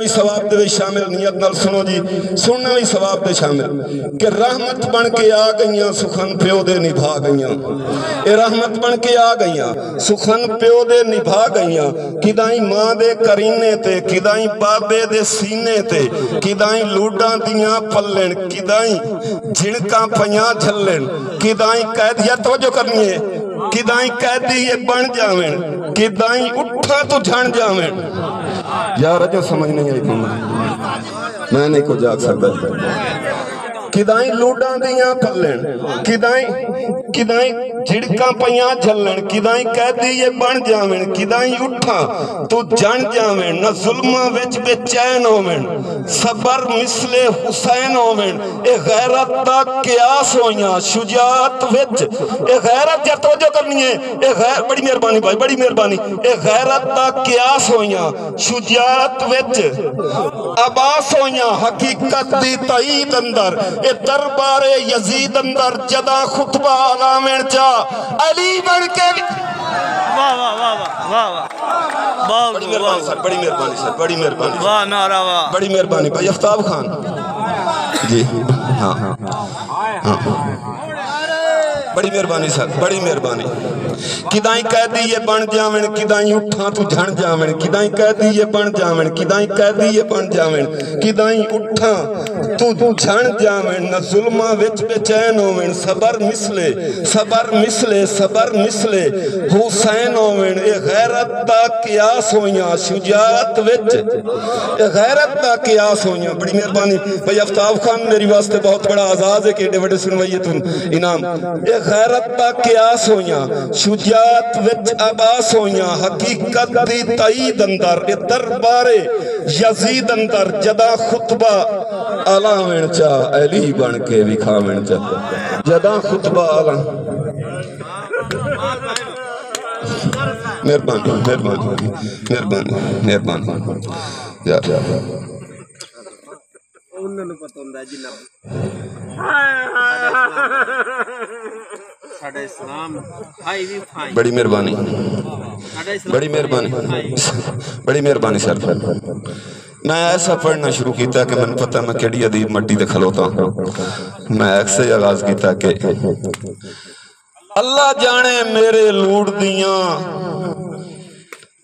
بھی ثواب دے شامل، نیت نال سنو جی، سننا بھی ثواب دے شامل کہ رحمت بن کے آ گئیاں سخن پیو دے نبھا گئیاں، اے رحمت بن کے آ گئیاں سخن پیو دے نبھا گئیاں، کدائیں ماں دے کرینے تے، کدائیں بابے دے سینے تے، کدائیں لوڈاں دیاں پلن، کدائیں جھڑکاں پیاں جھلن، کدائیں قیدیہ توجہ کرنی ہے، کدائیں قیدی یہ بن جاویں، کدائیں اٹھا تو جھن جاویں۔ یار اجو سمجھ نہیں آئی تمہیں، میں نہیں کو جاگ سکتا جی۔ کدائیں لوڈاں دیاں پلن، کدائیں جھڑکاں پیاں جھلن، کدائیں قیدی یہ بن جاویں، کدائیں اٹھا تو جن جاویں، نہ ظلمہ وچ بے چین ہوویں، صبر مثل حسین ہوویں، اے غیرت دا قیاس ہویاں شجاعت وچ، اے غیرت یا توجہ کرنی ہے، بڑی مہربانی بھائی، بڑی مہربانی، اے غیرت دا قیاس ہویاں شجاعت وچ عباس ہویاں، حقیقت دی تائید اندر، اے دربار یزید اندر جدا خطبہ علامین چا علی بن کے واہ واہ واہ واہ واہ، بڑی مہربانی سر، بڑی مہربانی سر، بڑی مہربانی، واہ نعرہ واہ، بڑی مہربانی بھائی افتاب خان جی، ہاں بڑی مہربانی سر، بڑی مہربانی۔ کدائیں قیدی یہ بن جاویں، کدائیں اٹھاں تو جھن جاویں، کدائیں قیدی یہ بن جاویں، کدائیں قیدی یہ بن جاویں، کدائیں اٹھاں تو جھن جاویں، نہ ظلمہ وچ بے چین ہوویں، صبر مثل حسین ہوویں، اے غیرت دا قیاس ہویاں شجاعت وچ، اے غیرت دا قیاس ہویاں۔ بڑی مہربانی بھئی افتاب خان میری واسطے بہت بڑا آزاز ہے کہ ایڈے وڈے سنوائیے تم انعام، اے غیرت دا قیاس ہویاں شجاعت وچ عباس ہویاں، حقیقت دی تائید اندر، اے دربار یزید اندر جدا خطبہ علامین چا علی بن کے وکھاوین چا جدا خطبہ علامین۔ مہربانی مہربانی مہربانی مہربانی یار انہوں نے پتہ ہوندہ ہے جی ساڑھے اسلام بھائی بھی بھائی، بڑی مہربانی بڑی مہربانی بڑی مہربانی سر۔ میں ایسا پڑھنا شروع کیتا کہ میں پتہ میں کیڑی عدیب مٹی دے کھلوتا ہوں، میں ایک سے آغاز کیتا کہ اللہ جانے میرے لوڑ دیاں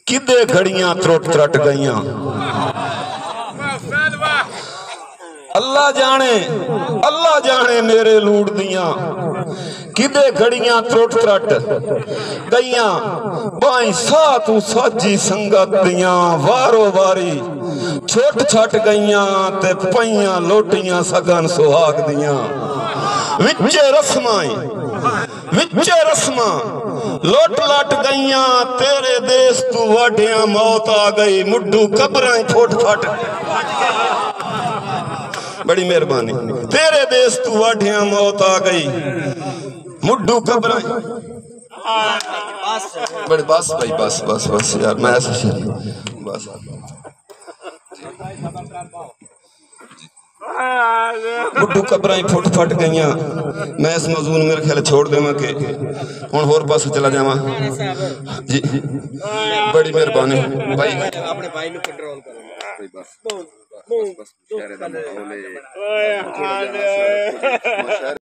کدے گھڑیاں ترٹ ترٹ گئیاں، اللہ جانے میرے لوڑ دیاں کدے گھڑیاں ترٹ ترٹ گئیاں، بائیں ساتھ ساجی سنگت دیاں وارو واری چھوٹ چھٹ گئیاں، تے پئیاں لوٹیاں سگن سہاگ دیاں، وچے رسماں لوٹ لٹ گئیاں، تیرے دیس تو واڈیاں موت آ گئی، مڈو قبرائیں پھوٹ پھٹ۔ بڑی مہربانی، تیرے دیس تو واڈیاں موت آ گئی، مڈو قبرائیں۔ بڑی بس بھائی بس یار میں ایسا شہر بس مڈو قبرائیں پھٹ پھٹ گئیاں۔ میں اس موضوع میرے خیال چھوڑ دے میں کہ ہون ہور پاس چلا جاواں جی۔ بڑی مہربانی بھائی اپنے بھائی نو کنٹرول کرو۔